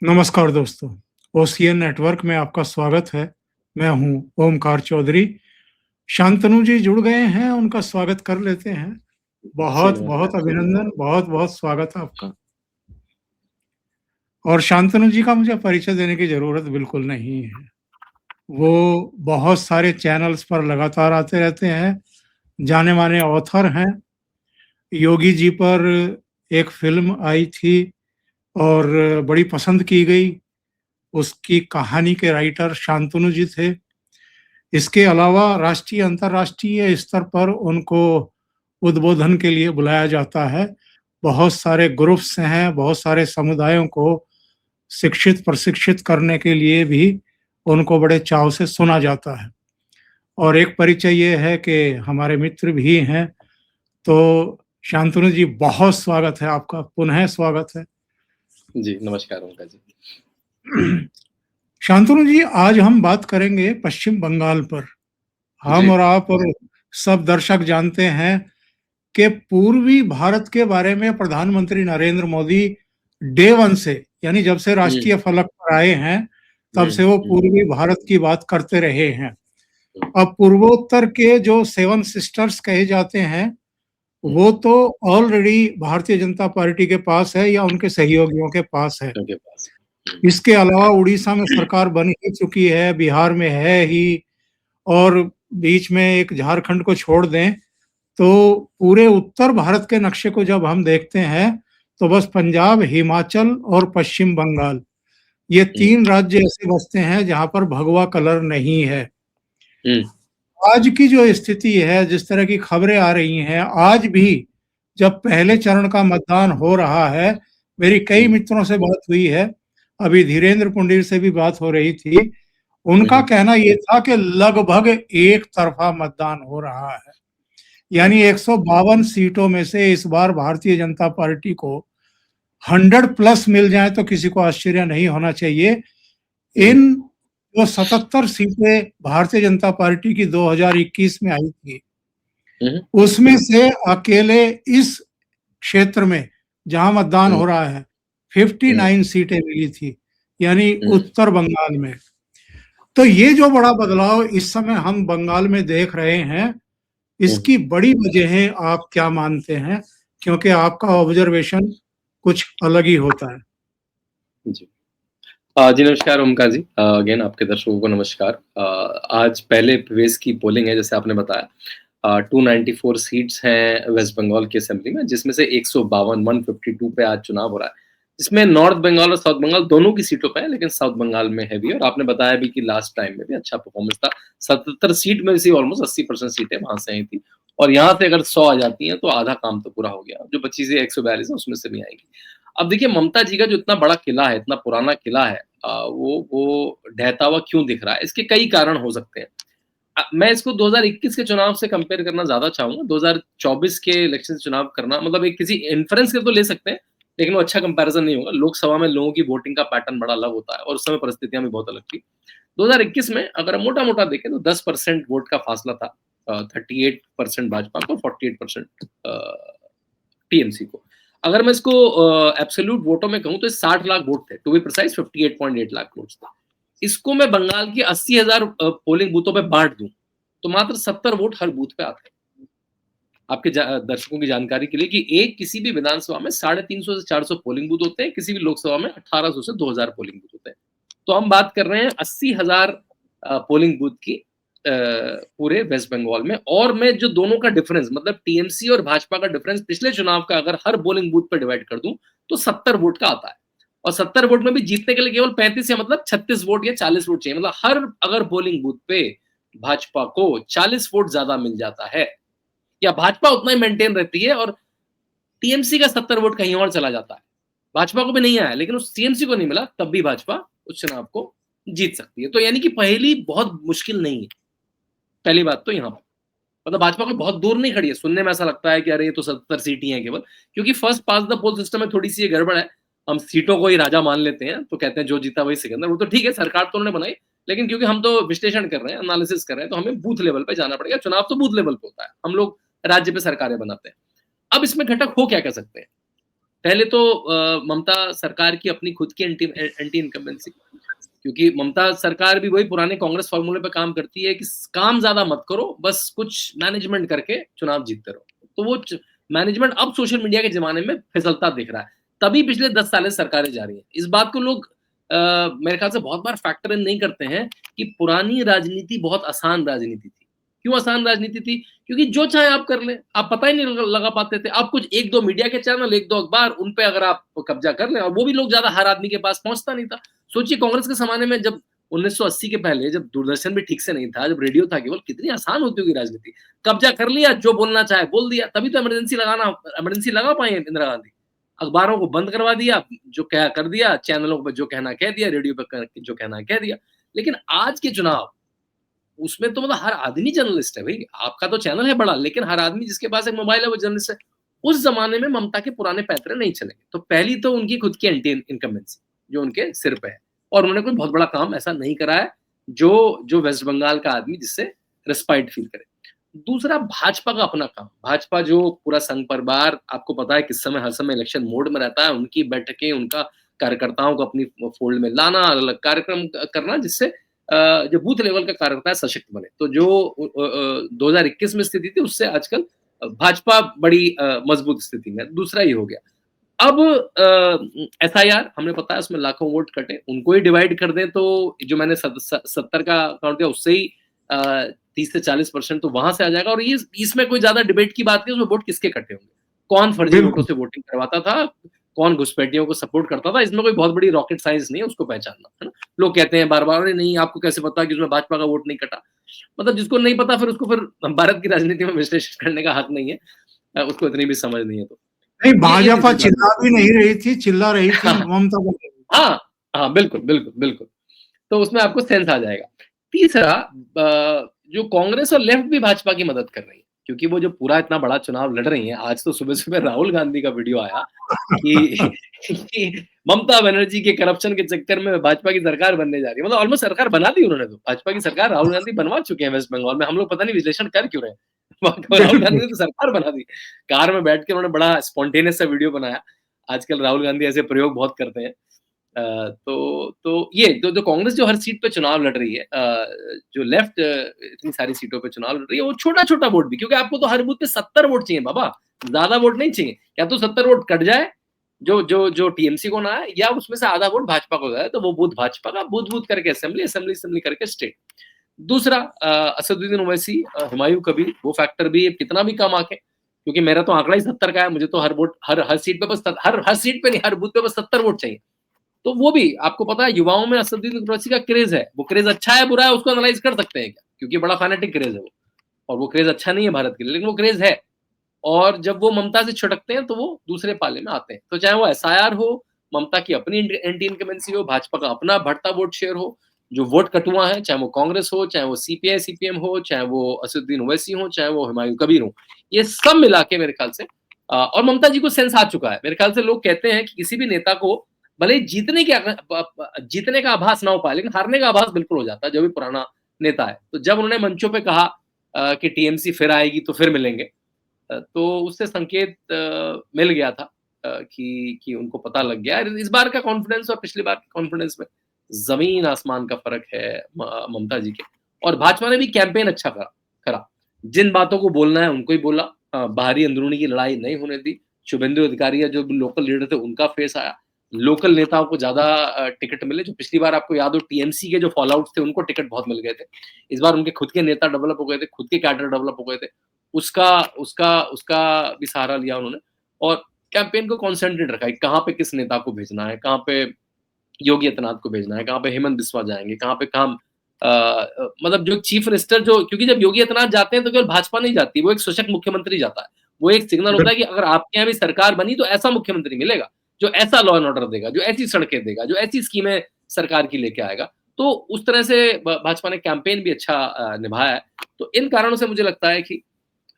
नमस्कार दोस्तों, OCN network में आपका स्वागत है। मैं हूँ ओमकार चौधरी। शांतनु जी जुड़ गए हैं, उनका स्वागत कर लेते हैं। जी, बहुत-बहुत नमस्कार। अभिनंदन, बहुत-बहुत स्वागत है आपका। और शांतनु जी का मुझे परिचय देने की ज़रूरत बिल्कुल नहीं है। वो बहुत सारे चैनल्स पर लगातार आते रहते हैं, जाने-माने ऑथर हैं। योगी जी पर एक फ़िल्म आई थी और बड़ी पसंद की गई। उसकी कहानी के राइटर शांतनु जी थे। इसके अलावा राष्ट्रीय, अंतर्राष्ट्रीय स्तर पर उनको उद्बोधन के लिए बुलाया जाता है। बहुत सारे ग्रुप्स हैं, बहुत सारे समुदायों को शिक्षित, प्रशिक्षित करने के लिए भी उनको बड़े चाव से सुना जाता है। और एक परिचय ये है कि हमारे मित्र भी हैं, तो शांतनु जी बहुत स्वागत है आपका, पुनः स्वागत है। जी, नमस्कार ओमकार जी। शांतनु जी, आज हम बात करेंगे पश्चिम बंगाल पर। हम जी, और आप और सब दर्शक जानते हैं कि पूर्वी भारत के बारे में प्रधानमंत्री नरेंद्र मोदी डे वन से, यानी जब से हुँ, राष्ट्रीय फलक पर आए हैं, तब हुँ, से वो हुँ, पूर्वी भारत की बात करते रहे हैं। हुँ, अब पूर्वोत्तर के जो सेवन सिस्टर्स कहे जाते हैं, हुँ, वो तो ऑलरेडी भारतीय जनता पार्टी के पास है या उनके सहयोगियों के पास है। उनके पास। हुँ, इसके अलावा उड़ीसा में सरकार बन ही चुकी है, बिहार में है ही, और बीच में एक झारखंड को छोड़ दें, तो पूरे उत्तर भारत के नक्शे को जब हम देखते हैं, तो बस पंजाब, हिमाचल और पश्चिम बंगाल, ये हुँ, 3 राज्य ऐसे बचते हैं जहाँ पर भगवा कलर नहीं है। हुँ, आज की जो स्थिति है, जिस तरह की खबरें आ रही हैं, आज भी जब पहले चरण का मतदान हो रहा है, मेरी कई हुँ, मित्रों से बात हुई है, अभी धीरेन्द्र पुंडीर से भी बात हो रही थी। हुँ, उनका हुँ, कहना ये था कि लगभग एक तरफ़ा मतदान हो रहा है। यानी 152 सीटों में से इस बार भारतीय जनता पार्टी को 100 प्लस मिल जाए तो किसी को आश्चर्य नहीं होना चाहिए। हुँ, इन जो 77 सीटें भारतीय जनता पार्टी की 2021 में आई थी, हुँ, उसमें से अकेले इस क्षेत्र में जहां मतदान हुँ, हो रहा है, हुँ, 59 सीटें मिली थी, यानी हुँ, उत्तर बंगाल में। तो ये जो बड़ा बदलाव इस समय हम बंगाल में देख रहे हैं, हुँ, इसकी बड़ी वजहें आप क्या मानते हैं? क्योंकि आपका ऑब्जर्वेशन कुछ अलग ही होता है। जी। जी, नमस्कार ओमकार जी। अगेन आपके दर्शकों को नमस्कार। आज पहले फेज़ की पोलिंग है जैसे आपने बताया। 294 सीट्स हैं वेस्ट बंगाल की असेंबली में, जिसमें से 152 152 पे आज चुनाव हो रहा है। जिसमें नॉर्थ बंगाल और साउथ बंगाल दोनों की सीटों पे है, लेकिन साउथ बंगाल में हैवी है और आपने बताया भी कि लास्ट टाइम में भी अच्छा परफॉर्मेंस था। 77 सीट में से ऑलमोस्ट 80% सीटें वहाँ से आई थी और यहाँ से अगर 100 आ जाती हैं, तो आधा काम तो पूरा हो गया। जो बची हुई 142 है, उसमें से भी आएँगी। अब देखिए ममता जी का जो इतना बड़ा किला है, इतना पुराना किला है, वो ढहता हुआ क्यों दिख रहा है? इसके कई कारण हो सकते हैं। मैं इसको 2021 के चुनाव से कंपेयर करना ज़्यादा चाहूँगा। 2024 के इलेक्शन से चुनाव करना मतलब एक किसी इन्फ्रेंस के तो ले सकते हैं, लेकिन वो अच्छा कंपैरिज़न नहीं होगा। लोकसभा में लोगों की वोटिंग का पैटर्न बड़ा अलग होता है और उस समय परिस्थितियाँ भी बहुत अलग थी। 2021 में अगर हम मोटा-मोटा देखें तो 10% वोट का फासला था। 38% भाजपा को, 48% टीएमसी को। अगर मैं इसको एब्सोल्यूट वोटों में कहूँ तो 60 लाख वोट थे। To be precise 58.8 lakh votes थे। इसको मैं बंगाल की 80,000 पोलिंग बूथों पे बाँट दूँ, तो मात्र 70 वोट हर बूथ पे आते हैं। आपके दर्शकों की जानकारी के लिए कि एक किसी भी विधानसभा में 350 से 400 पोलिंग बूथ होते हैं, किसी भी लोकसभा में 1800 से 2000 पोलिंग बूथ होते हैं। तो हम बात कर रहे हैं 80,000 पोलिंग बूथ की पूरे वेस्ट बंगाल में और मैं जो दोनों का डिफरेंस मतलब टीएमसी और भाजपा का डिफरेंस पिछले चुनाव का अगर हर पोलिंग बूथ पे डिवाइड कर दूं तो 70 वोट का आता है और 70 वोट में भी जीतने के लिए केवल 35 या मतलब 36 वोट या 40 वोट चाहिए मतलब हर अगर पोलिंग बूथ पे भाजपा को 40 वोट ज्यादा मिल जाता है या भाजपा उतना ही मेंटेन रहती है और टीएमसी का 70 वोट कहीं और चला जाता है भाजपा को भी नहीं आया लेकिन उस टीएमसी को नहीं मिला तब भी भाजपा उस चुनाव को जीत सकती है तो यानी कि पहली बहुत मुश्किल नहीं है पहली बात तो यहाँ पर मतलब भाजपा कोई बहुत दूर नहीं खड़ी है सुनने में ऐसा लगता है कि अरे ये तो 70 सीट ही है केवल क्योंकि first pass the poll system में थोड़ी सी ये गड़बड़ है हम सीटों को ही राजा मान लेते हैं तो कहते हैं जो जीता वही सिकंदर वो तो ठीक है सरकार तो उन्होंने बनाई लेकिन क्योंकि हम तो विश्लेषण कर रहे हैं एनालिसिस कर रहे हैं तो हमें बूथ लेवल पे जाना पड़ेगा चुनाव तो बूथ लेवल पे होता है हम लोग राज्य पे सरकारें बनाते हैं अब इसमें घटक हो क्या कह सकते हैं पहले तो ममता सरकार की अपनी खुद की एंटी इनकम्बेंसी, क्योंकि ममता सरकार भी वही पुराने कांग्रेस फॉर्मूले पे काम करती है कि काम ज्यादा मत करो, बस कुछ मैनेजमेंट करके चुनाव जीतते रहो। तो वो मैनेजमेंट अब सोशल मीडिया के जमाने में फिसलता दिख रहा है। तभी पिछले 10 साल से सरकारें जा रही हैं। इस बात को लोग मेरे ख्याल से बहुत बार फैक्टर इन नहीं करते हैं कि पुरानी राजनीति बहुत आसान राजनीति थी। क्यों आसान राजनीति थी? क्योंकि जो चाहे आप कर लें, आप पता ही नहीं लगा पाते थे। आप कुछ 1-2 मीडिया के चैनल, 1-2 अखबार, उन पे अगर आप कब्जा कर लें, और वो भी लोग ज्यादा हर आदमी के पास पहुंचता नहीं था। सोचिए कांग्रेस के जमाने में, जब 1980 के पहले, जब दूरदर्शन भी ठीक से नहीं था, जब रेडियो था केवल, कितनी आसान होती होगी राजनीति। कब्जा कर लिया, जो बोलना चाहे बोल दिया। तभी तो इमरजेंसी लगा पाए इंदिरा गांधी। अखबारों को बंद करवा दिया, जो कह कर दिया, चैनलों पर जो कहना कह दिया, रेडियो पर जो कहना कह दिया। लेकिन आज के चुनाव, उसमें तो मतलब हर आदमी जर्नलिस्ट है भाई। आपका तो चैनल है बड़ा, लेकिन हर आदमी जिसके पास एक मोबाइल है वो जर्नलिस्ट है। उस जमाने में ममता के पुराने पैतरे नहीं चलेंगे। तो पहली तो उनकी खुद की एंटी इनकम्बेंसी जो उनके सिर पे है, और उन्होंने कोई बहुत बड़ा काम ऐसा नहीं करा है जो वेस्ट बंगाल का आदमी जिससे रिस्पाइट फील करे। दूसरा, भाजपा का अपना काम। भाजपा जो पूरा संघ परिवार, आपको पता है किस समय, हर समय इलेक्शन मोड में रहता है। उनकी बैठकें, उनका कार्यकर्ताओं को अपनी फोल्ड में लाना, अलग अलग कार्यक्रम करना, जिससे जो बूथ लेवल का कार्यकर्ता है सशक्त बने। तो जो 2021 में स्थिति थी, उससे आजकल भाजपा बड़ी मजबूत स्थिति में। दूसरा ये हो गया। अब एसआईआर हमने बताया, उसमें लाखों वोट कटे, उनको ही डिवाइड कर दें तो जो मैंने 70 का काउंट दिया, उससे ही 30 से 40% तो वहां से आ जाएगा। और ये इसमें कोई ज्यादा डिबेट की बात नहीं, उसमें वोट किसके कटे होंगे, कौन फर्जी वोटों से वोटिंग करवाता था, कौन घुसपैठियों को सपोर्ट करता था। इसमें कोई बहुत बड़ी रॉकेट साइंस नहीं है उसको पहचानना, है ना। लोग कहते हैं बार बार, अरे नहीं, आपको कैसे पता कि उसमें भाजपा का वोट नहीं कटा। मतलब जिसको नहीं पता, फिर उसको फिर भारत की राजनीति में विश्लेषण करने का हक नहीं है, उसको इतनी भी समझ नहीं है। तो नहीं, भाजपा चिल्ला भी नहीं रही थी, चिल्ला रही थी ममता। हाँ हाँ, बिल्कुल बिल्कुल बिल्कुल। तो उसमें आपको सेंस आ जाएगा। तीसरा, जो कांग्रेस और लेफ्ट भी भाजपा की मदद कर रही है, क्योंकि वो जो पूरा इतना बड़ा चुनाव लड़ रही है। आज तो सुबह सुबह राहुल गांधी का वीडियो आया कि ममता बनर्जी के करप्शन के चक्कर में भाजपा की सरकार बनने जा रही है। मतलब ऑलमोस्ट सरकार बना दी उन्होंने। तो भाजपा की सरकार राहुल गांधी बनवा चुके हैं वेस्ट बंगाल में। हम लोग पता नहीं विश्लेषण कर क्यों रहे हैं। राहुल गांधी ने तो सरकार बना दी। कार में बैठ के उन्होंने बड़ा स्पॉन्टेनियस सा वीडियो बनाया। आजकल राहुल गांधी ऐसे प्रयोग बहुत करते हैं। तो ये जो कांग्रेस जो हर सीट पे चुनाव लड़ रही है, जो लेफ्ट इतनी सारी सीटों पे चुनाव लड़ रही है, वो छोटा-छोटा वोट भी, क्योंकि आपको तो हर बूथ पे 70 वोट चाहिए बाबा, ज्यादा वोट नहीं चाहिए। या तो 70 वोट कट जाए जो टीएमसी को ना आए, या उसमें से आधा वोट भाजपा को जाए, तो वो बूथ भाजपा का, बूथ करके असेंबली करके स्टेट। दूसरा, असदुद्दीन ओवैसी, हुमायूं कबीर, वो फैक्टर भी कितना भी कम आके, क्योंकि मेरा तो आंकड़ा ही 70 का है। मुझे तो हर वोट, हर सीट पे बस, हर सीट पे नहीं, हर बूथ पे बस 70 वोट चाहिए। तो वो भी आपको पता है, युवाओं में असदुद्दीन ओवैसी का क्रेज है। वो क्रेज अच्छा है बुरा है उसको एनालाइज कर सकते हैं क्या, क्योंकि बड़ा फैनेटिक क्रेज है वो, और वो क्रेज अच्छा नहीं है भारत के लिए, लेकिन वो क्रेज है। और जब वो ममता से छिटकते हैं तो वो दूसरे पाले में आते हैं। तो चाहे वो एसआईआर हो, ममता की अपनी एंटी इनकमेंसी हो, भाजपा का अपना बढ़ता वोट शेयर हो, जो वोट कटुआ है, चाहे वो कांग्रेस हो, चाहे वो सीपीआई सीपीएम हो, चाहे वो असदुद्दीन ओवैसी हो, चाहे वो हुमायूं कबीर हो, ये सब मिला के मेरे ख्याल से, और ममता जी को सेंस आ चुका है। मेरे ख्याल से लोग कहते हैं कि किसी भी नेता को भले ही जीतने का आभास ना हो पाए, लेकिन हारने का आभास बिल्कुल हो जाता है, जो भी पुराना नेता है। तो जब उन्होंने मंचों पे कहा कि टीएमसी फिर आएगी तो फिर मिलेंगे, तो उससे संकेत मिल गया था कि उनको पता लग गया। इस बार का कॉन्फिडेंस और पिछली बार के कॉन्फिडेंस में जमीन आसमान का फर्क है ममता जी के। और भाजपा ने भी कैंपेन अच्छा करा। जिन बातों को बोलना है उनको ही बोला, बाहरी अंदरूनी की लड़ाई नहीं होने दी। शुभेंदु अधिकारी जो लोकल लीडर थे उनका फेस आया। लोकल नेताओं को ज्यादा टिकट मिले। जो पिछली बार आपको याद हो, टीएमसी के जो फॉलोआउट थे उनको टिकट बहुत मिल गए थे। इस बार उनके खुद के नेता डेवलप हो गए थे, खुद के कैडर डेवलप हो गए थे। उसका उसका उसका भी सहारा लिया उन्होंने, और कैंपेन को कॉन्सेंट्रेट रखा है। कहाँ पे किस नेता को भेजना है, कहाँ पे योगी आदित्यनाथ को भेजना है, कहाँ पे हेमंत बिस्वा जाएंगे, कहाँ पे काम, मतलब जो चीफ मिनिस्टर, जो, क्योंकि जब योगी आदित्यनाथ जाते हैं तो केवल भाजपा नहीं जाती, वो एक सशक्त मुख्यमंत्री जाता है। वो एक सिग्नल होता है कि अगर आपके यहाँ भी सरकार बनी तो ऐसा मुख्यमंत्री मिलेगा जो ऐसा लॉ एंड ऑर्डर देगा, जो ऐसी सड़कें देगा, जो ऐसी स्कीमें सरकार की लेके आएगा। तो उस तरह से भाजपा ने कैंपेन भी अच्छा निभाया है। तो इन कारणों से मुझे लगता है कि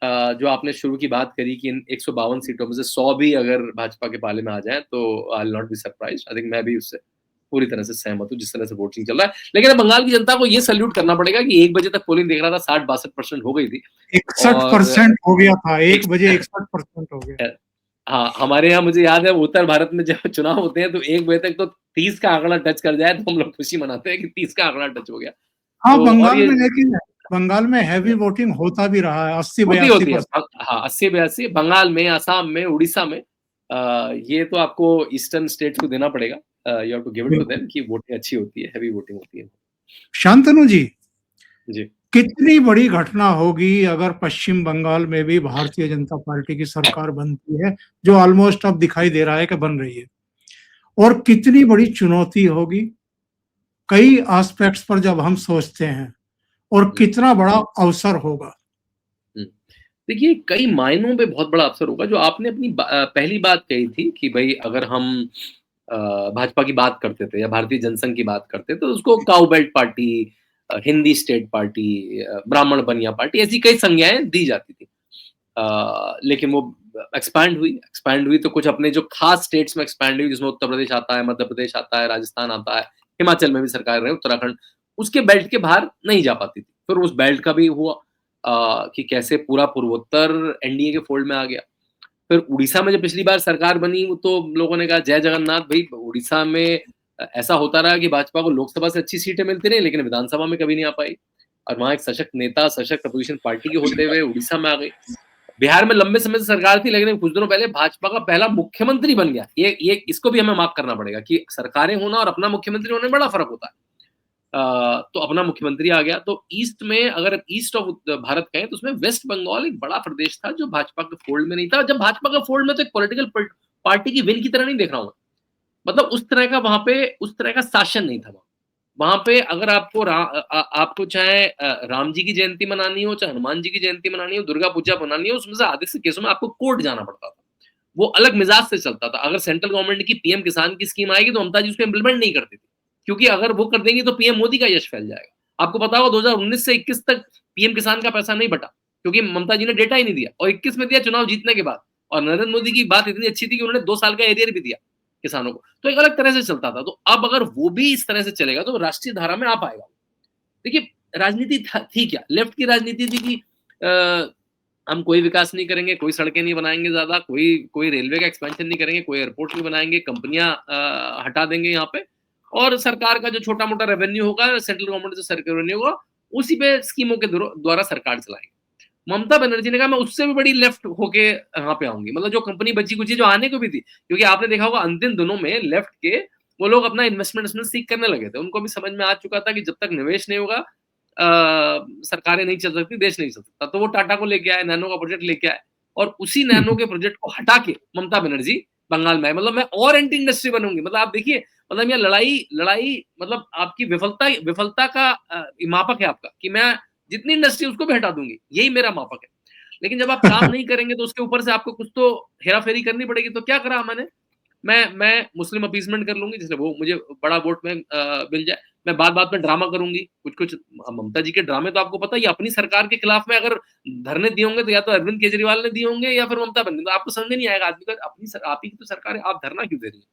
जो आपने शुरू की बात करी कि इन 152 सीटों में से 100 भी अगर भाजपा के पाले में आ जाए तो I will not be surprised. I think मैं भी उससे पूरी तरह से सहमत हूँ, जिस तरह से वोटिंग चल रहा है। लेकिन बंगाल की जनता को ये सैल्यूट करना पड़ेगा कि 1 बजे तक पोलिंग देख रहा था, 60-62% हो गई थी। 61% हो गया था, 1 बजे 61% हो गया। हाँ, हमारे यहाँ मुझे याद है उत्तर भारत में जब चुनाव होते हैं तो 1 बजे तक तो 30 का आंकड़ा टच कर जाए तो हम लोग खुशी मनाते हैं कि 30 का आंकड़ा टच हो गया। हाँ, तो और बंगाल ये में लेकिन बंगाल में हेवी वोटिंग होता भी रहा है, होती 80-82%। है। हाँ, 80-82 बंगाल में, असम में, उड़ीसा में ये तो आपको ईस्टर्न स्टेट्स को देना पड़ेगा। You have to give it to बिल्कुल। देम कि वोटिंग अच्छी होती है, हेवी वोटिंग होती है। शांतनु जी, जी। कितनी बड़ी घटना होगी अगर पश्चिम बंगाल में भी भारतीय जनता पार्टी की सरकार बनती है, जो ऑलमोस्ट अब दिखाई दे रहा है कि बन रही है। और कितनी बड़ी चुनौती होगी कई एस्पेक्ट्स पर जब हम सोचते हैं, और हुँ, कितना बड़ा अवसर होगा। हुँ। देखिए, कई मायनों में बहुत बड़ा अवसर होगा, जो आपने अपनी पहली बात कही थी कि भई अगर हम अ, भाजपा की बात करते थे या भारतीय जनसंघ की बात करते, तो उसको cow belt party Hindi state party Brahmin Bania party, ऐसी कई संज्ञाएँ दी जाती थी। लेकिन वो एक्सपैंड हुई तो कुछ अपने जो खास स्टेट्स में एक्सपैंड हुई, जिसमें उत्तर प्रदेश आता है, मध्य प्रदेश आता है, राजस्थान आता है, हिमाचल में भी सरकार रहे, उत्तराखंड, उसके बेल्ट के बाहर नहीं जा पाती थी। फिर उस बेल्ट का भी हुआ कि कैसे पूरा पूर्वोत्तर एनडीए के फोल्ड में आ गया। फिर उड़ीसा में जब पिछली बार सरकार बनी, वो तो लोगों ने कहा जय जगन्नाथ भई, उड़ीसा में ऐसा होता रहा कि भाजपा को लोकसभा से अच्छी सीटें मिलती रहीं, लेकिन विधानसभा में कभी नहीं आ पाई। और वहाँ एक सशक्त नेता, सशक्त अपोज़िशन पार्टी के होते हुए उड़ीसा में आ गई। बिहार में लंबे समय से सरकार थी, लेकिन कुछ दिनों पहले भाजपा का पहला मुख्यमंत्री बन गया। ये इसको भी हमें माफ करना पड़ेगा कि सरकारें होना और अपना मुख्यमंत्री होने में बड़ा फ़र्क होता है। तो अपना मुख्यमंत्री आ गया, तो ईस्ट में अगर ईस्ट ऑफ भारत कहें तो उसमें वेस्ट बंगाल एक बड़ा प्रदेश था जो भाजपा के फोल्ड में नहीं था। जब भाजपा का फोल्ड में तो एक पॉलिटिकल पार्टी की विन की तरह नहीं देख रहा हूँ मैं। मतलब उस तरह का वहाँ पे उस तरह का शासन नहीं था वहाँ। वहाँ पे अगर आपको आपको चाहे राम जी की जयंती मनानी हो, चाहे हनुमान जी की जयंती मनानी हो, दुर्गा पूजा मनानी हो, उसमें से आधे से केसों में आपको कोर्ट जाना पड़ता था। वो अलग मिजाज से चलता था। अगर सेंट्रल गवर्नमेंट की पीएम किसान की स्कीम आएगी तो ममता जी उसको इम्प्लीमेंट नहीं करती थी। क्योंकि अगर वो कर देंगी तो पीएम मोदी का यश फैल जाएगा। आपको पता होगा 2019 से 21 तक पीएम किसान का पैसा नहीं बटा, क्योंकि ममता जी ने डेटा ही नहीं दिया, और 21 में दिया चुनाव जीतने के बाद। और नरेंद्र मोदी की बात इतनी अच्छी थी कि उन्होंने 2 साल का एरियर भी दिया किसानों को। तो एक अलग तरह से चलता था। तो अब अगर वो भी इस तरह से चलेगा तो राष्ट्रीय धारा में आ पाएगा। देखिए, राजनीति थी क्या? लेफ्ट की राजनीति थी कि अ, हम कोई विकास नहीं करेंगे, कोई सड़कें नहीं बनाएँगे ज़्यादा, कोई कोई रेलवे का एक्सपेंशन नहीं करेंगे, कोई एयरपोर्ट नहीं बनाएँगे, कंपनियाँ हटा देंगे यहाँ पे, और सरकार का जो छोटा-मोटा रेवेन्यू होगा, सेंट्रल गवर्नमेंट से सरकार रेवेन्यू होगा, उसी पे स्कीमों के द्वारा सरकार चलाएँगे। ममता बनर्जी ने कहा मैं उससे भी बड़ी लेफ्ट होके यहाँ पे आऊँगी। मतलब जो कंपनी बची-कुची जो आने को भी थी, क्योंकि आपने देखा होगा अंतिम दिनों में लेफ्ट के वो लोग अपना इन्वेस्टमेंट सीक करने लगे थे। उनको भी समझ में आ चुका था कि जब तक निवेश नहीं होगा सरकारें नहीं चल सकती, देश नहीं चल सकता। तो वो टाटा को लेके आए, नैनो का प्रोजेक्ट लेके आए, और उसी नैनो के प्रोजेक्ट को हटा के ममता बनर्जी बंगाल में आए। मतलब मैं और एंटी इंडस्ट्री बनूँगी। मतलब आप देखिए, मतलब ये लड़ाई लड़ाई मतलब आपकी विफलता विफलता का मापक है आपका, कि मैं जितनी इंडस्ट्री उसको भी हटा दूँगी, यही मेरा मापक है। लेकिन जब आप काम नहीं करेंगे तो उसके ऊपर से आपको कुछ तो हेरा-फेरी करनी पड़ेगी। तो क्या करा मैंने? मैं मुस्लिम अपीसमेंट कर लूँगी, जिससे वो मुझे बड़ा वोट में मिल जाए। मैं बात-बात में ड्रामा करूँगी, कुछ-कुछ ममता जी के ड्रामे तो आपको पता ही है, अपनी सरकार के खिलाफ में अगर धरने दिए होंगे तो या तो अरविंद केजरीवाल ने दिए होंगे या फिर ममता बनर्जी। तो आपको समझ में नहीं आएगा, आदमी का अपनी आप ही की तो सरकार है, आप धरना क्यों दे रही हैं?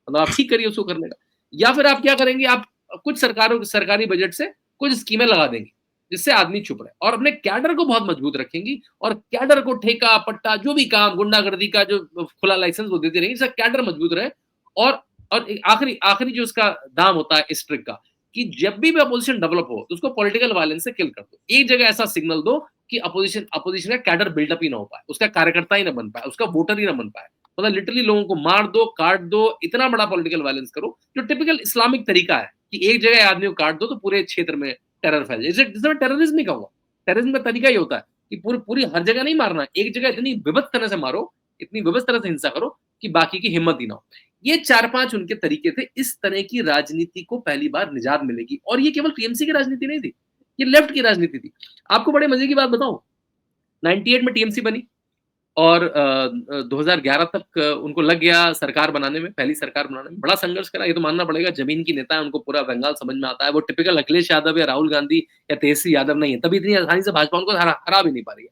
मतलब आप ठीक करिए उसको करने का। या फिर आप क्या करेंगे, आप कुछ सरकारी बजट से कुछ स्कीमें लगा देंगी, जिससे आदमी चुप रहे, और अपने कैडर को बहुत मजबूत रखेंगी, और कैडर को ठेका, पट्टा, जो भी काम गुंडागर्दी का जो खुला लाइसेंस वो देती रहेंगी, जिससे कैडर मजबूत रहे। और एक आखिरी आखिरी जो उसका दाम होता है इस ट्रिक का, कि जब भी अपोजिशन डेवलप हो तो उसको पॉलिटिकल वायलेंस से किल कर दो। एक जगह ऐसा सिग्नल दो कि अपोजिशन अपोजिशन का कैडर बिल्डअप ही ना हो पाए, उसका कार्यकर्ता ही ना बन पाए, उसका वोटर ही ना बन पाए। मतलब लिटरली लोगों को मार दो, काट दो, इतना बड़ा पॉलिटिकल वायलेंस करो, जो टिपिकल इस्लामिक तरीका है कि एक जगह आदमी को काट दो तो पूरे क्षेत्र में टेरर फैल जाए। जिसे मैं टेररिज्म ही कहूँगा। टेररिज्म का तरीका ही होता है कि पूरी पूरी हर जगह नहीं मारना, एक जगह इतनी विविध तरह से मारो, इतनी विविध तरह से हिंसा करो कि बाकी की हिम्मत ही ना हो। ये 4-5 उनके तरीके थे। इस तरह की राजनीति को पहली बार निजात मिलेगी, और ये केवल टीएमसी की राजनीति नहीं थी, ये लेफ्ट की राजनीति थी। आपको बड़े मजे की बात बताऊं, 98 में टीएमसी बनी, और 2011 तक उनको लग गया सरकार बनाने में, पहली सरकार बनाने में। बड़ा संघर्ष करा, ये तो मानना पड़ेगा, ज़मीन की नेता है, उनको पूरा बंगाल समझ में आता है। वो टिपिकल अखिलेश यादव या राहुल गांधी या तेजस्वी यादव नहीं है, तभी इतनी आसानी से भाजपा उनको हरा भी नहीं पा रही है।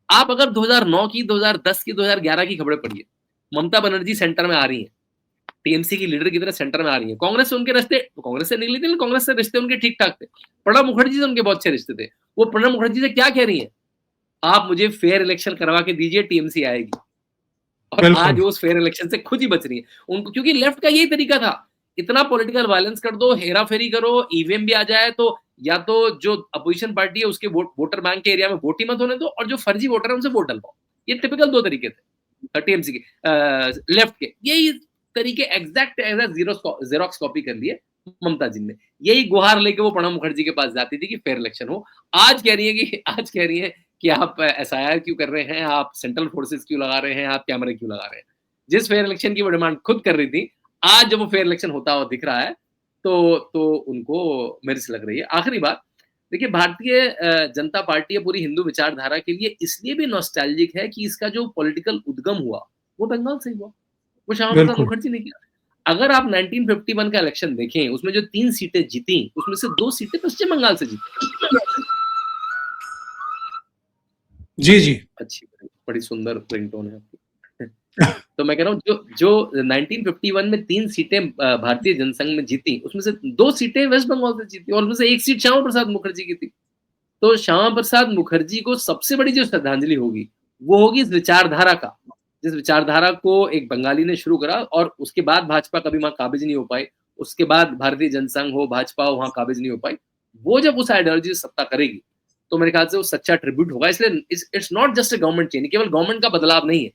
आप अगर 2009 की, 2010 की, 2011 की खबरें पढ़िए, ममता बनर्जी सेंटर में आ रही हैं, टीएमसी की लीडर की तरह सेंटर में आ रही है। कांग्रेस से निकली थी, लेकिन कांग्रेस से रिश्ते उनके ठीक-ठाक थे। प्रणब मुखर्जी से उनके बहुत अच्छे रिश्ते थे। वो प्रणब मुखर्जी से क्या कह रही हैं? आप मुझे फेयर इलेक्शन करवा के दीजिए, टीएमसी आएगी। और आज बिल्कुल, वो उस फेयर इलेक्शन से खुद ही बच रही है। उनको क्योंकि लेफ्ट का यही तरीका था, इतना पॉलिटिकल वायलेंस कर दो, हेरा-फेरी करो, ईवीएम भी आ जाए तो या तो जो अपोजिशन पार्टी है उसके वोटर बैंक के एरिया में वोट ही मत होने दो और जो फर्जी वोटर है उनसे वोट डलवाओ। ये टिपिकल 2 तरीके थे टीएमसी के लेफ्ट के। यही तरीके एग्ज़ैक्ट एज़ ज़ेरॉक्स कॉपी कर लिए ममता जी ने। यही गुहार लेके वो प्रणब मुखर्जी के पास जाती थी कि फेयर इलेक्शन हो। आज कह रही है कि आप एसआईआर क्यों कर रहे हैं, आप सेंट्रल फोर्सेस क्यों लगा रहे हैं, आप कैमरे क्यों लगा रहे हैं। जिस फेयर इलेक्शन की वो डिमांड खुद कर रही थी, आज जब वो फेयर इलेक्शन होता हुआ दिख रहा है, तो उनको मिर्च लग रही है। आखिरी बात, देखिए भारतीय जनता पार्टी या पूरी हिंदू विचारधारा के लिए इसलिए भी नॉस्टैल्जिक है कि इसका जो पॉलिटिकल उद्गम हुआ, वो बंगाल से हुआ। वो श्यामा प्रसाद बिल्कुल। मुखर्जी ने किया। अगर आप 1951 का इलेक्शन देखें, उसमें जो 3 सीटें जीती, उसमें से 2 सीटें पश्चिम बंगाल से जीती। जी, जी। अच्छी, बड़ी सुंदर रिंगटोन है आपकी। तो मैं कह रहा हूँ जो 1951 में 3 सीटें भारतीय जनसंघ में जीती, उसमें से 2 सीटें वेस्ट बंगाल से जीती और उसमें से 1 सीट श्यामा प्रसाद मुखर्जी की थी। तो श्यामा प्रसाद मुखर्जी को सबसे बड़ी जो श्रद्धांजलि होगी, वो होगी इस विचारधारा का। जिस विचारधारा को एक बंगाली ने शुरू करा और उसके बाद भाजपा कभी वहाँ काबिज नहीं हो पाई। उसके बाद भारतीय जनसंघ हो, भाजपा हो, वहाँ काबिज नहीं हो पाई। वो जब उस आइडियोलॉजी से सत्ता करेगी, तो मेरे ख्याल से वो सच्चा ट्रिब्यूट होगा। इसलिए it's not just a government change, केवल गवर्नमेंट का बदलाव नहीं है।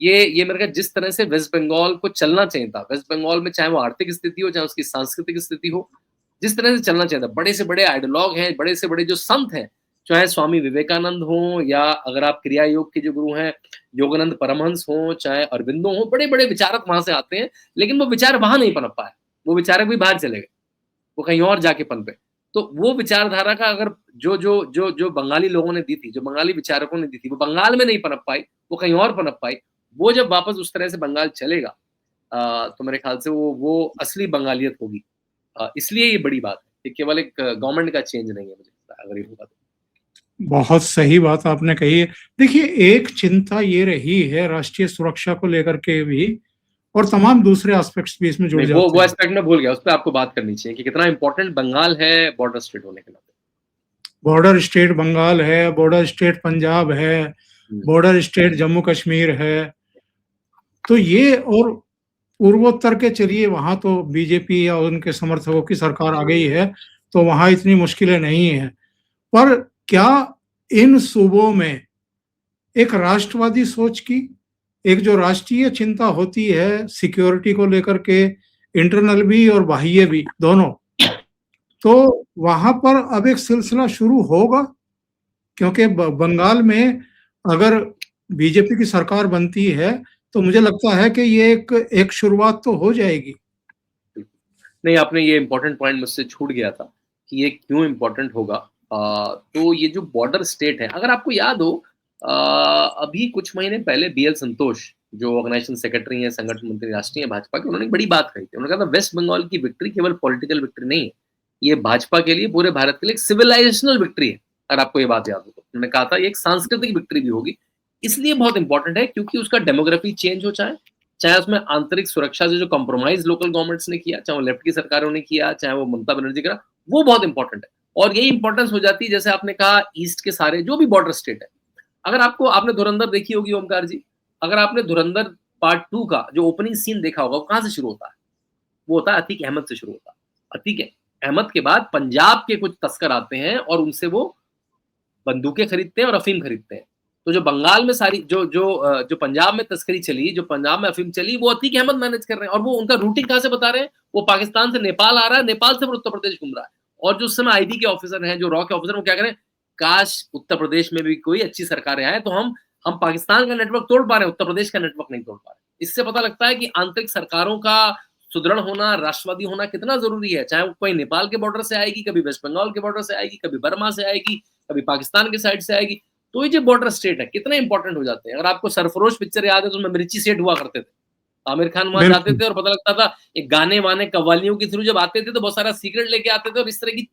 ये मेरे ख्याल जिस तरह से वेस्ट बंगाल को चलना चाहिए था, वेस्ट बंगाल में चाहे वो आर्थिक स्थिति हो, चाहे उसकी सांस्कृतिक स्थिति हो, जिस तरह से चलना चाहिए था, बड़े से बड़े आइडियोलॉग हैं, बड़े से बड़े जो संत हैं, चाहे स्वामी विवेकानंद हों या अगर आप क्रिया योग के जो गुरु हैं, योगानंद परमहंस हों, चाहे अरबिंदो हों, बड़े-बड़े विचारक वहाँ से आते हैं, लेकिन वो विचार वहाँ नहीं पनप पाए। वो विचारक भी बाहर चले गए, वो कहीं और जाके पनपे। तो वो विचारधारा का अगर जो बंगाली लोगों ने दी थी, जो बंगाली विचारकों ने दी थी, वो बंगाल में नहीं पनप पाई, वो कहीं और पनप पाई। वो जब वापस उस तरह से बंगाल चलेगा तो मेरे ख्याल से वो असली बंगालियत होगी। इसलिए ये बड़ी बात है। ये केवल एक गवर्नमेंट का चेंज नहीं है मुझे लगता है अगर ये होगा तो। बहुत सही बात आपने कही है। देखिए, एक चिंता ये रही है राष्ट्रीय सुरक्षा को लेकर के भी और तमाम दूसरे एस्पेक्ट्स भी इसमें जुड़ नहीं जाते वो हैं। एस्पेक्ट मैं भूल गया, उस पे आपको बात करनी चाहिए कि कितना इम्पोर्टेंट बंगाल है बॉर्डर स्टेट होने के नाते। बॉर्डर स्टेट बंगाल है, बॉर्डर स्टेट पंजाब है, हुँ, बॉर्डर स्टेट जम्मू कश्मीर है। तो ये और पूर्वोत्तर के चलिए वहाँ तो बीजेपी या उनके समर्थकों की सरकार आ गई है, तो वहाँ इतनी मुश्किलें नहीं हैं। पर क्या इन सूबों में एक राष्ट्रवादी सोच की, एक जो राष्ट्रीय चिंता होती है सिक्योरिटी को लेकर के, इंटरनल भी और बाह्य भी, दोनों, तो वहाँ पर अब एक सिलसिला शुरू होगा? क्योंकि बंगाल में अगर बीजेपी की सरकार बनती है, तो मुझे लगता है कि ये एक एक शुरुआत तो हो जाएगी। नहीं आपने ये इम्पोर्टेंट पॉइंट मुझसे छूट गया था कि ये क्यों इम्पोर्टेंट होगा। तो ये जो बॉर्डर स्टेट है, अगर आपको याद हो अभी कुछ महीने पहले बीएल संतोष जो ऑर्गेनाइजेशन सेक्रेटरी हैं, संगठन मंत्री राष्ट्रीय हैं भाजपा के, उन्होंने एक बड़ी बात कही थी। उन्होंने कहा था वेस्ट बंगाल की विक्ट्री केवल पॉलिटिकल विक्ट्री नहीं है, ये भाजपा के लिए, पूरे भारत के लिए एक सिविलाइजेशनल विक्ट्री है। अगर आपको ये बात याद हो तो उन्होंने कहा था ये एक सांस्कृतिक विक्ट्री भी होगी। इसलिए बहुत इंपॉर्टेंट है क्योंकि उसका डेमोग्राफी चेंज हो चाहे चाहे उसमें आंतरिक सुरक्षा से जो कॉम्प्रोमाइज लोकल गवर्नमेंट्स ने किया, चाहे वो लेफ्ट की सरकारों ने किया, चाहे वो ममता बनर्जी करा, वो बहुत इंपॉर्टेंट है। और यही इंपॉर्टेंस हो जाती है जैसे आपने कहा ईस्ट के सारे जो भी बॉर्डर स्टेट है। अगर आपको आपने धुरंधर देखी होगी ओमकार जी, अगर आपने धुरंधर पार्ट 2 का जो ओपनिंग सीन देखा होगा, वो कहाँ से शुरू होता है? वो होता है अतीक अहमद से शुरू होता है। अतीक अहमद के बाद पंजाब के कुछ तस्कर आते हैं और उनसे वो बंदूकें खरीदते हैं और अफीम खरीदते हैं। तो जो बंगाल में सारी जो पंजाब में तस्करी चली, जो पंजाब में अफीम चली, वो अतीक अहमद मैनेज कर रहे हैं और वो उनका रूटिंग कहाँ से बता रहे हैं? वो पाकिस्तान से नेपाल आ रहा है, नेपाल से फिर उत्तर प्रदेश घूम रहा है। और जो उस समय आईबी के ऑफिसर हैं, जो रॉ के ऑफिसर, वो क्या करें? काश उत्तर प्रदेश में भी कोई अच्छी सरकारें आए तो हम पाकिस्तान का नेटवर्क तोड़ पा रहे हैं, उत्तर प्रदेश का नेटवर्क नहीं तोड़ पा रहे। इससे पता लगता है कि आंतरिक सरकारों का सुदृढ़ होना, राष्ट्रवादी होना कितना जरूरी है। चाहे वो कोई नेपाल के बॉर्डर से आएगी, कभी वेस्ट बंगाल के बॉर्डर से आएगी, कभी बर्मा से आएगी, कभी पाकिस्तान की साइड से आएगी। तो ये जो बॉर्डर स्टेट है कितने इंपॉर्टेंट हो जाते हैं। अगर आपको सरफरोश पिक्चर याद है तो उसमें मिर्ची सेठ हुआ करते थे। आमिर खान वहां जाते बिल्कुल, थे और पता लगता था एक गाने वाने कव्वालियों के थ्रू जब आते थे तो बहुत सारा सीक्रेट लेके आते थे और इस तरह की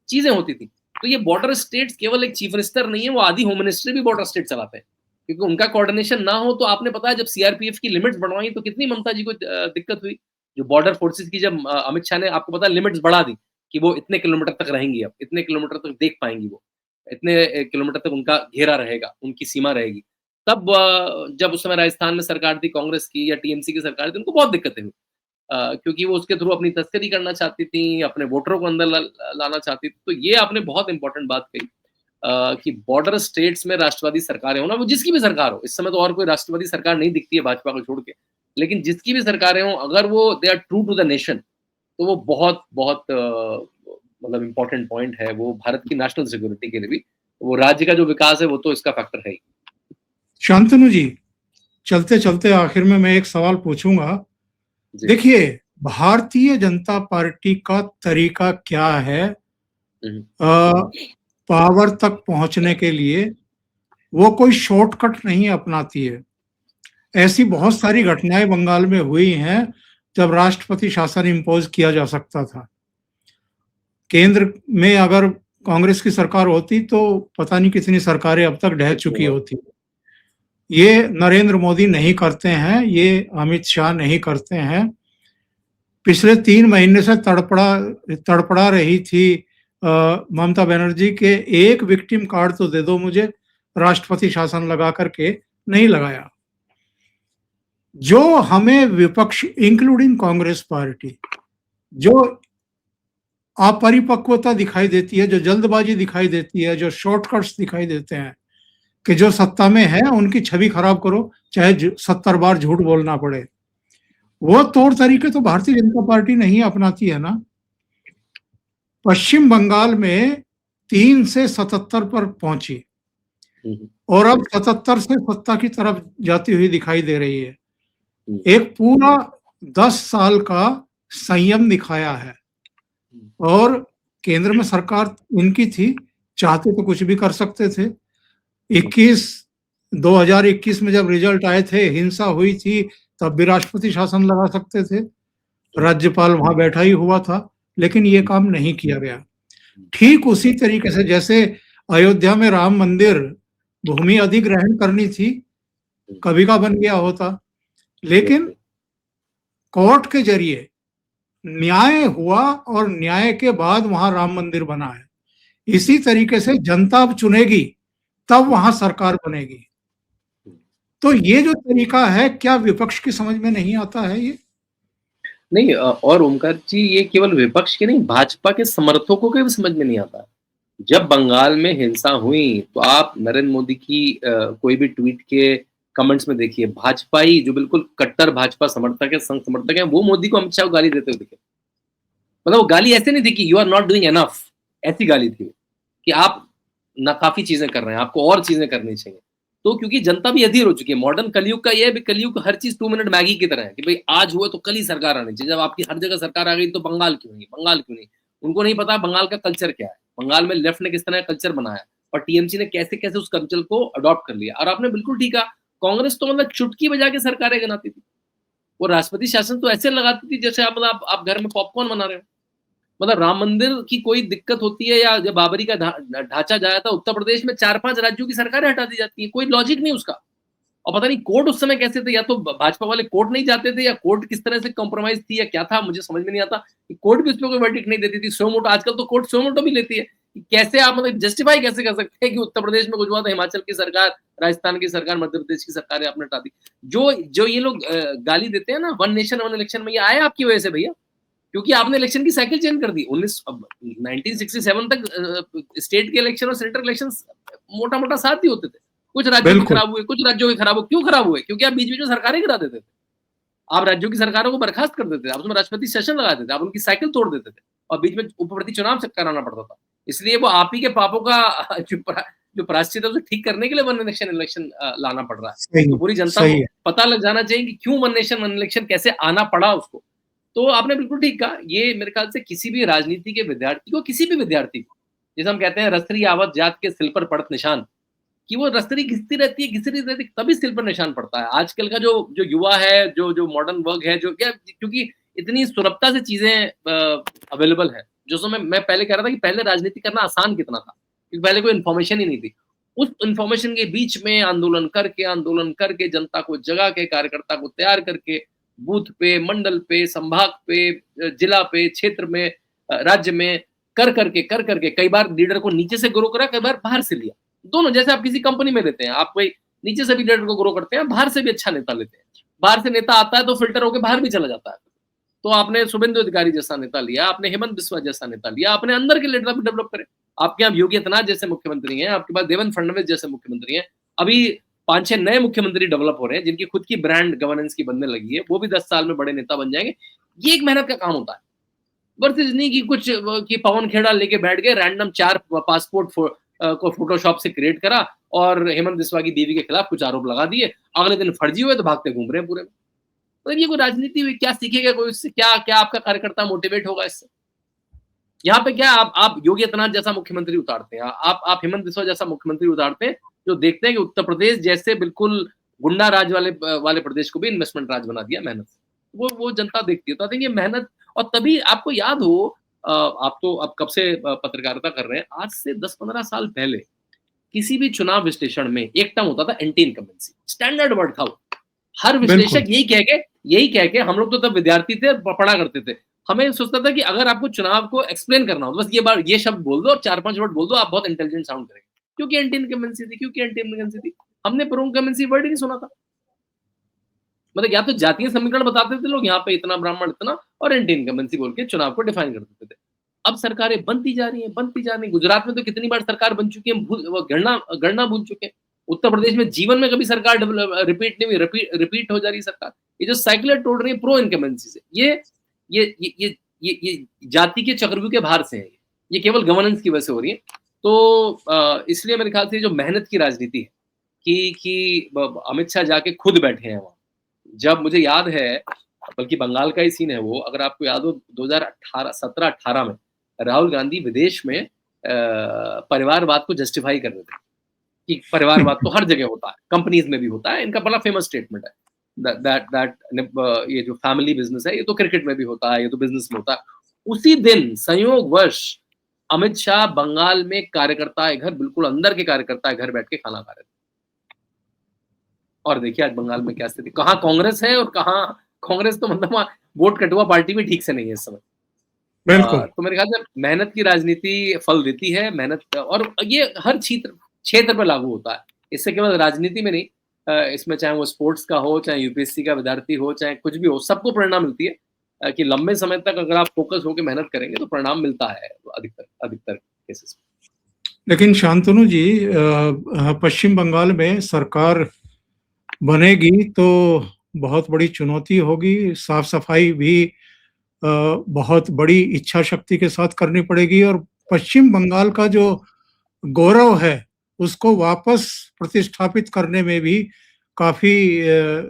चीजें होती थी। तो ये बॉर्डर स्टेट्स केवल एक चीफ मिनिस्टर नहीं है, वो आधी होम मिनिस्ट्री भी बॉर्डर स्टेट चलाते हैं। क्योंकि उनका कोऑर्डिनेशन ना हो तो आपने पता है जब सीआरपीएफ की लिमिट्स बढ़वाई तो कितनी ममता जी को दिक्कत हुई। जो बॉर्डर फोर्सेस की जब अमित शाह ने आपको पता है लिमिट्स बढ़ा दी कि वो इतने किलोमीटर तक रहेंगी, अब इतने किलोमीटर तक देख पाएंगी, वो इतने किलोमीटर तक उनका घेरा रहेगा, उनकी सीमा रहेगी। तब जब उस समय राजस्थान में सरकार थी कांग्रेस की या टीएमसी की सरकार थी, उनको बहुत दिक्कतें हुई। क्योंकि वो उसके थ्रू अपनी तस्करी करना चाहती थी, अपने वोटरों को अंदर लाना चाहती थी। तो ये आपने बहुत इम्पोर्टेंट बात कही कि बॉर्डर स्टेट्स में राष्ट्रवादी सरकारें हो ना, वो जिसकी भी सरकार हो, इस समय तो और कोई राष्ट्रवादी सरकार नहीं दिखती है भाजपा को छोड़ के। लेकिन जिसकी भी सरकारें हों, अगर वो they are true to the nation, तो वो बहुत मतलब इम्पोर्टेंट पॉइंट है, वो भारत की नेशनल सिक्योरिटी के लिए भी। वो राज्य का जो विकास है, वो तो इसका फैक्टर है ही। शांतनु जी, चलते-चलते आखिर में मैं एक सवाल पूछूँगा। जी। देखिए, भारतीय जनता पार्टी का तरीका क्या है हुँ, पावर तक पहुँचने के लिए? वो कोई शॉर्टकट नहीं अपनाती है। ऐसी बहुत सारी घटनाएँ बंगाल में हुई हैं, जब राष्ट्रपति शासन इम्पोज़ किया जा सकता था। केंद्र में अगर कांग्रेस की सरकार होती, तो पता नहीं कितनी सरकारें अब तक ढह चुकी होती। ये नरेंद्र मोदी नहीं करते हैं, ये अमित शाह नहीं करते हैं। पिछले 3 महीने से तड़पड़ा रही थी ममता बनर्जी के एक विक्टिम कार्ड तो दे दो मुझे, राष्ट्रपति शासन लगा करके नहीं लगाया। जो हमें विपक्ष इंक्लूडिंग कांग्रेस पार्टी, जो अपरिपक्वता दिखाई देती है, जो जल्दबाजी दिखाई देती है, जो शॉर्टकट्स दिखाई देते हैं, कि जो सत्ता में है उनकी छवि खराब करो, चाहे 70 बार झूठ बोलना पड़े। वो तौर तरीके तो भारतीय जनता पार्टी नहीं अपनाती है ना। पश्चिम बंगाल में 3 से 77 पर पहुंची हुँ, हुँ, और अब 77 से सत्ता की तरफ जाती हुई दिखाई दे रही है। हुँ, एक पूरा 10 साल का संयम दिखाया है हुँ, और केंद्र में सरकार इनकी थी, चाहते तो कुछ भी कर सकते थे। हुँ, 21 2021 में जब रिजल्ट आए थे, हिंसा हुई थी, तब भी राष्ट्रपति शासन लगा सकते थे। हुँ, राज्यपाल वहाँ बैठा ही हुआ था, लेकिन ये हुँ, काम नहीं किया गया। हुँ, ठीक उसी तरीके से जैसे अयोध्या में राम मंदिर भूमि अधिग्रहण करनी थी, हुँ, कभी का बन गया होता, लेकिन बिल्कुल। कोर्ट के ज़रिए न्याय हुआ और न्याय के बाद वहाँ राम मंदिर बना है। इसी हुँ, तरीके से जनता अब चुनेगी, तब हुँ, वहाँ सरकार बनेगी। हुँ। तो ये जो तरीका है, क्या विपक्ष की समझ में नहीं आता है ये? नहीं और ओमकार जी ये केवल विपक्ष के नहीं, भाजपा के समर्थकों के भी समझ में नहीं आता। जब बंगाल में हिंसा हुई, तो आप नरेंद्र मोदी की कोई भी ट्वीट के कमेंट्स में देखिए, भाजपाई जो बिल्कुल कट्टर भाजपा समर्थक है, संघ समर्थक हैं, वो मोदी को अमित शाह को गाली देते हुए दिखे। मतलब वो गाली ऐसे नहीं थी कि you are not doing enough, ऐसी गाली थी वो, कि आप नाकाफ़ी चीज़ें कर रहे हैं, आपको और चीज़ें करनी चाहिए। तो क्योंकि जनता भी अधीर हो चुकी है, मॉडर्न कलयुग का ये है भी कलयुग हर चीज़ 2 मिनट मैगी की तरह है कि भई आज हुआ तो कल ही सरकार आनी चाहिए। जब आपकी हर जगह सरकार आ गई तो बंगाल क्यों नहीं, बंगाल क्यों नहीं? उनको नहीं पता बंगाल का कल्चर क्या है। बंगाल में लेफ्ट ने किस तरह का कल्चर बनाया और टीएमसी ने कैसे-कैसे उस कल्चर को अडॉप्ट कर लिया। और आपने बिल्कुल ठीक कहा, कांग्रेस तो मतलब चुटकी बजा के सरकारें गिनाती थी। वो राष्ट्रपति शासन तो ऐसे लगाती थी जैसे आप मतलब आप घर में पॉपकॉर्न बना रहे हो। मतलब राम मंदिर की कोई दिक्कत होती है या जब बाबरी का ढांचा जाया था उत्तर प्रदेश में 4-5 राज्यों की सरकारें हटा दी जाती हैं, कोई लॉजिक नहीं उसका। और पता नहीं कोर्ट उस समय कैसे थे, या तो भाजपा वाले कोर्ट नहीं जाते थे या कोर्ट किस तरह से कॉम्प्रोमाइज़ थी या क्या था मुझे समझ में नहीं आता कि कोर्ट भी उसपे कोई वर्डिक्ट नहीं देती थी। सुओ मोटो आजकल तो कोर्ट सुओ मोटो भी लेती है। कि कैसे आप मतलब जस्टिफाई कैसे कर सकते हैं कि उत्तर प्रदेश में कुछ हुआ था, हिमाचल की सरकार, राजस्थान की सरकार, मध्य प्रदेश की सरकारें आपने हटा दी। जो जो ये लोग गाली देते हैं ना वन नेशन वन इलेक्शन में, ये आया आपकी वजह से भैया। क्योंकि आपने इलेक्शन की साइकिल चेंज कर दी। 1967 तक स्टेट के इलेक्शन और सेंट्रल इलेक्शंस मोटा-मोटा साथ ही होते थे। कुछ राज्यों के बिल्कुल, खराब हुए, कुछ राज्यों के खराब हुए। क्यों खराब हुए? क्योंकि आप बीच-बीच में सरकारें गिरा देते थे। आप राज्यों की सरकारों को बर्खास्त कर देते थे, आप उसमें राष्ट्रपति शासन लगा देते थे, आप उनकी साइकिल तोड़ देते थे और बीच में उपप्रति चुनाव से कराना पड़ता था। इसलिए वो आप ही के पापों का जो प्रायश्चित है उसे ठीक करने के लिए वन नेशन इलेक्शन लाना पड़ रहा है। सही तो है, पूरी जनता सही को है। पता लग जाना चाहिए कि क्यों वन नेशन वन इलेक्शन कैसे आना पड़ा उसको। तो आपने बिल्कुल ठीक कहा, ये मेरे ख्याल से किसी भी राजनीति के विद्यार्थी को, किसी भी विद्यार्थी को, जैसे हम कहते हैं रसरी आवत जात के सिल पर पड़त निशान, कि वो रसरी घिसती रहती तभी सिल पर निशान पड़ता है। आजकल का जो जो युवा है, जो मॉडर्न वर्ग है, जो क्या क्योंकि इतनी सुलभता से चीज़ें अवेलेबल है। जो समय मैं पहले कह रहा था कि पहले राजनीति करना आसान कितना था, क्योंकि पहले कोई इन्फॉर्मेशन ही नहीं थी। उस इन्फॉर्मेशन के बीच में आंदोलन करके जनता को जगा के, कार्यकर्ता को तैयार करके, बूथ पे, मंडल पे, संभाग पे, जिला पे, क्षेत्र में, राज्य में कर करके कई बार लीडर को नीचे से ग्रो करा, कई बार बाहर से लिया। दोनों जैसे आप किसी कंपनी में रहते हैं, आप कोई नीचे से भी लीडर को ग्रो करते हैं, बाहर से भी अच्छा नेता लेते हैं। बाहर से नेता आता है तो फिल्टर होकर बाहर भी चला जाता है। तो आपने शुभेंदु अधिकारी जैसा नेता लिया, आपने हेमंत बिस्वा जैसा नेता लिया, आपने अंदर के लीडर भी डेवलप करे। आपके यहाँ योगी आदित्यनाथ जैसे मुख्यमंत्री हैं, आपके पास देवेंद्र फडणवीस जैसे मुख्यमंत्री हैं, अभी 5-6 नए मुख्यमंत्री डेवलप हो रहे हैं जिनकी खुद की ब्रांड गवर्नेंस की बनने लगी है, वो भी 10 साल में बड़े नेता बन जाएंगे। ये एक मेहनत का काम होता है, वर्सेस नहीं कि कुछ कि पवन खेड़ा लेके बैठ गए, रैंडम 4 पासपोर्ट को फोटोशॉप से क्रिएट करा और हेमंत बिस्वा की बीवी के खिलाफ कुछ आरोप लगा दिए, अगले दिन फर्जी हुए तो भागते घूम रहे हैं पूरे में। तो ये कोई राजनीति हुई, क्या सीखेगा कोई इससे? क्या क्या आपका कार्यकर्ता मोटिवेट होगा इससे? यहाँ पे क्या आप योगी आदित्यनाथ जैसा मुख्यमंत्री उतारते हैं, आप हेमंत बिस्वा जैसा मुख्यमंत्री उतारते हैं, जो देखते हैं कि उत्तर प्रदेश जैसे बिल्कुल गुंडा राज वाले प्रदेश को भी इन्वेस्टमेंट राज बना दिया मेहनत से। वो जनता देखती है। तो आई थिंक ये मेहनत, और तभी आपको याद हो, आप तो अब कब से पत्रकारिता कर रहे हैं, आज से 10-15 साल पहले किसी भी चुनाव विश्लेषण में एक टर्म होता था एंटी इनकम्बेंसी, स्टैंडर्ड वर्ड था वो। हर विश्लेषक यही कह के, हम लोग तो तब विद्यार्थी थे, पढ़ा करते थे, हमें सोचता था कि अगर आपको चुनाव को एक्सप्लेन करना हो तो बस ये शब्द बोल दो और 4-5 वर्ड बोल दो, आप बहुत इंटेलिजेंट साउंड करेंगे। क्योंकि एंटी इनकम्बेंसी थी, हमने प्रो इनकम्बेंसी वर्ड ही नहीं सुना था। मतलब या तो जातीय समीकरण बताते थे लोग, यहाँ पे इतना ब्राह्मण इतना, और एंटी इनकम्बेंसी बोल के चुनाव को डिफाइन कर देते थे। अब सरकारें बनती जा रही हैं। गुजरात में तो कितनी बार सरकार बन चुकी है, गणना भूल चुके हैं। उत्तर प्रदेश में जीवन में कभी सरकार रिपीट नहीं हुई, रिपीट हो जा रही सरकार। ये जो साइकिल है तोड़ रही है प्रो इनकम्बेंसी से, ये जाति के चक्रव्यूह के बाहर से है, ये केवल गवर्नेंस की वजह से हो रही है। तो इसलिए मेरे ख्याल से जो मेहनत की राजनीति है कि अमित शाह जाके खुद बैठे हैं वहां। जब मुझे याद है, बल्कि बंगाल का ही सीन है वो, अगर आपको याद हो 2017-18 में राहुल गांधी विदेश में परिवारवाद को जस्टिफाई कर रहे थे कि परिवारवाद तो हर जगह होता है, कंपनीज में भी होता है। इनका बड़ा फेमस स्टेटमेंट है दैट ये जो फैमिली बिजनेस है, ये तो क्रिकेट में भी होता है, ये तो बिजनेस में होता है। उसी दिन संयोगवश अमित शाह बंगाल में कार्यकर्ता घर, बिल्कुल अंदर के कार्यकर्ता घर बैठ के खाना खा रहे थे। और देखिए आज बंगाल में क्या स्थिति, कहाँ कांग्रेस है और कहाँ कांग्रेस तो मतलब वोट कटुआ पार्टी भी ठीक से नहीं है इस समय। बिल्कुल। तो मेरे ख्याल से मेहनत की राजनीति फल देती है, मेहनत, और ये हर क्षेत्र पर लागू होता है। इससे केवल राजनीति में नहीं, इसमें चाहे वो स्पोर्ट्स का हो, चाहे यूपीएससी का विद्यार्थी हो, चाहे कुछ भी हो, सबको प्रेरणा मिलती है कि लंबे समय तक अगर आप फोकस होकर मेहनत करेंगे तो परिणाम मिलता है अधिकतर केसेस में। लेकिन शांतनु जी, पश्चिम बंगाल में सरकार बनेगी तो बहुत बड़ी चुनौती होगी, साफ सफाई भी बहुत बड़ी इच्छा शक्ति के साथ करनी पड़ेगी, और पश्चिम बंगाल का जो गौरव है उसको वापस प्रतिष्ठापित करने में भी काफी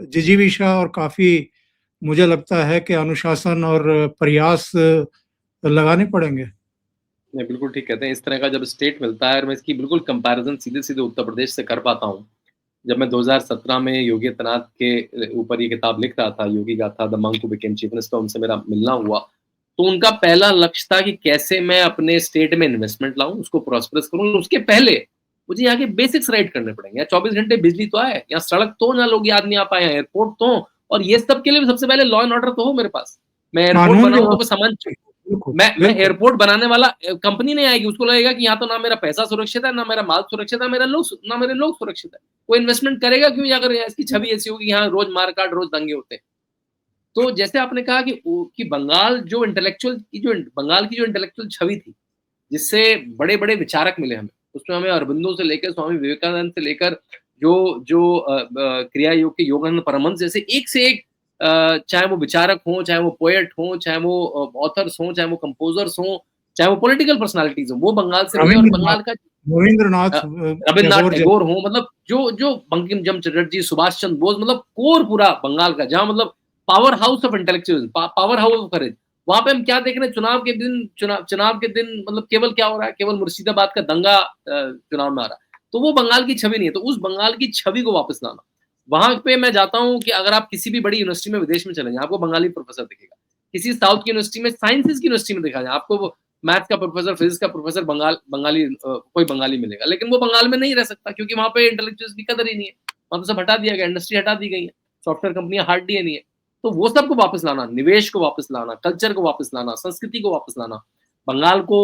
जिजीविषा और काफी, मुझे लगता है कि अनुशासन और प्रयास लगाने पड़ेंगे। नहीं, बिल्कुल ठीक कहते हैं। इस तरह का जब स्टेट मिलता है, और मैं इसकी बिल्कुल कंपैरिजन सीधे उत्तर प्रदेश से कर पाता हूँ। जब मैं 2017 में योगी आदित्यनाथ के ऊपर ये किताब लिख रहा था, योगी गाथा the monk who became chief minister, उनसे मेरा मिलना हुआ, तो उनका पहला लक्ष्य था कि कैसे मैं अपने स्टेट में इन्वेस्टमेंट लाऊं, उसको प्रॉस्परस करूं। उसके पहले मुझे यहाँ के बेसिक्स राइट करने पड़ेंगे। यहाँ 24 घंटे बिजली तो आए, यहाँ सड़क तो ना लोग याद नहीं आ पाए, एयरपोर्ट तो, और ये सब के लिए सबसे पहले लॉ एंड ऑर्डर तो हो मेरे पास। मैं एयरपोर्ट बनाऊं तो सामान, मैं एयरपोर्ट बनाने वाला कंपनी नहीं आएगी, उसको लगेगा कि यहाँ तो ना मेरा पैसा सुरक्षित है, ना मेरा माल सुरक्षित है, ना मेरे लोग सुरक्षित है। वो इन्वेस्टमेंट करेगा क्यों अगर इसकी छवि ऐसी होगी, यहाँ रोज मारकाट, रोज दंगे होते हैं। तो जैसे आपने कहा कि बंगाल जो बंगाल की जो इंटेलेक्चुअल छवि थी, जिससे बड़े बड़े विचारक मिले हमें, उसमें हमें अरबिंदो से लेकर स्वामी विवेकानंद से लेकर जो क्रिया योग के योगानंद परमहंस जैसे एक से एक, चाहे वो विचारक हो, चाहे वो पोएट हो, चाहे वो ऑथर्स हो, चाहे वो कंपोजर्स हो, चाहे वो पॉलिटिकल पर्सनालिटीज हो, वो बंगाल से मिले। और बंगाल का रविन्द्रनाथ टैगोर हो, मतलब जो बंकिम चंद्र चटर्जी, सुभाष चंद्र बोस, मतलब कोर पूरा बंगाल का, जहां मतलब power house of intellectual, power house of courage. वहां पे हम क्या देख रहे हैं, चुनाव के दिन मतलब केवल क्या हो रहा है, केवल मुर्शिदाबाद का दंगा चुनाव में आ रहा है। तो वो बंगाल की छवि नहीं है। तो उस बंगाल की छवि को वापस लाना, वहां पे मैं जाता हूँ कि अगर आप किसी भी बड़ी यूनिवर्सिटी में विदेश में चले जाए, आपको बंगाली प्रोफेसर दिखेगा। किसी साउथ की यूनिवर्सिटी में, साइंसेज की यूनिवर्सिटी में दिखा जाए, आपको मैथ का प्रोफेसर, फिजिक्स का प्रोफेसर कोई बंगाली मिलेगा। लेकिन वो बंगाल में नहीं रह सकता, क्योंकि वहां पे इंटेलेक्चुअल्स की कदर ही नहीं है, वहां तो सब हटा दिया गया, इंडस्ट्री हटा दी गई है, सॉफ्टवेयर कंपनियां हट दी नहीं है। तो वो सबको वापस लाना, निवेश को वापस लाना, कल्चर को वापस लाना, संस्कृति को वापस लाना, बंगाल को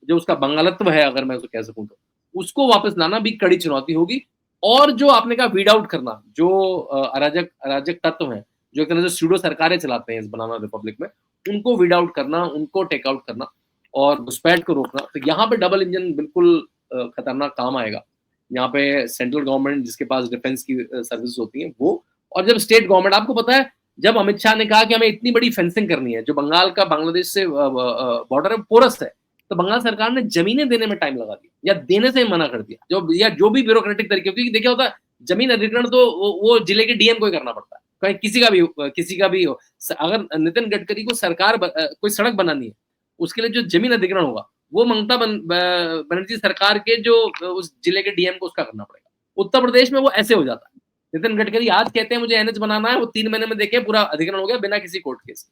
जो उसका बंगालत्व है, अगर मैं उसको कह सकूं तो, उसको वापस लाना भी कड़ी चुनौती होगी। और जो आपने कहा वीड आउट करना, जो अराजक तत्व हैं, जो एक तरह से सूडो सरकारें चलाते हैं इस बनाना रिपब्लिक में, उनको वीड आउट करना, उनको टेक आउट करना और घुसपैठ को रोकना। तो यहाँ पे डबल इंजन बिल्कुल खतरनाक काम आएगा। यहाँ पे सेंट्रल गवर्नमेंट जिसके पास डिफेंस की सर्विस होती है वो, और जब स्टेट गवर्नमेंट, आपको पता है जब अमित शाह ने कहा कि हमें इतनी बड़ी फेंसिंग करनी है, जो बंगाल का बांग्लादेश से बॉर्डर है पोरस है, तो बंगाल सरकार ने जमीनें देने में टाइम लगा दिया या देने से मना कर दिया, जो भी ब्यूरोक्रेटिक तरीके, क्योंकि देखिए होता है जमीन अधिग्रहण तो वो जिले के डीएम को ही करना पड़ता है, कहीं किसी का भी हो। अगर नितिन गडकरी को सरकार कोई सड़क बनानी है, उसके लिए जो जमीन अधिग्रहण होगा वो ममता बनर्जी सरकार के जो उस जिले के डीएम को उसका करना पड़ेगा। उत्तर प्रदेश में वो ऐसे हो जाता है। नितिन गडकरी आज कहते हैं मुझे एनएच बनाना है, वो 3 महीने में देखे पूरा अधिग्रहण हो गया बिना किसी कोर्ट केस।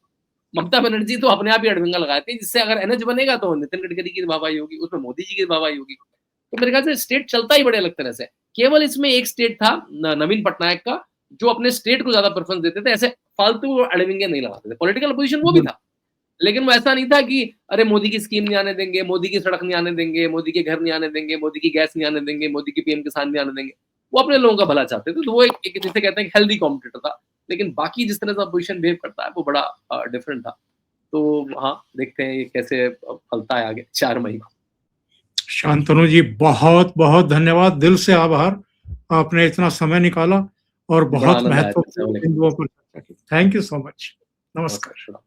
ममता बनर्जी तो अपने आप ही अड़विंगा लगाती है, जिससे अगर एनएच बनेगा तो नितिन गडकरी की वाहवाही होगी, उसमें मोदी जी की वाहवाही होगी। तो मेरे ख्याल से स्टेट चलता ही बड़े अलग तरह से। केवल इसमें एक स्टेट था नवीन पटनायक का, जो अपने स्टेट को ज्यादा प्रेफरेंस देते थे, ऐसे फालतू अड़विंगे नहीं लगाते थे। पॉलिटिकल अपोजिशन वो भी था, लेकिन वो ऐसा नहीं था कि अरे मोदी की स्कीम नहीं आने देंगे, मोदी की सड़क नहीं आने देंगे, मोदी के घर नहीं आने देंगे, मोदी की गैस नहीं आने देंगे, मोदी की पीएम किसान नहीं आने देंगे। वो अपने लोगों का भला चाहते थे। तो वो एक जिसे कहते हैं हेल्दी कॉम्पिटिटर था। लेकिन बाकी जिस तरह से अपोजिशन बिहेव करता है वो बड़ा डिफरेंट था। तो हाँ, देखते हैं ये कैसे फलता है आगे 4 मई को। शांतनु जी, बहुत बहुत धन्यवाद, दिल से आभार, आपने इतना समय निकाला और बहुत महत्वपूर्ण बिंदुओं पर चर्चा की। Thank you so much. नमस्कार।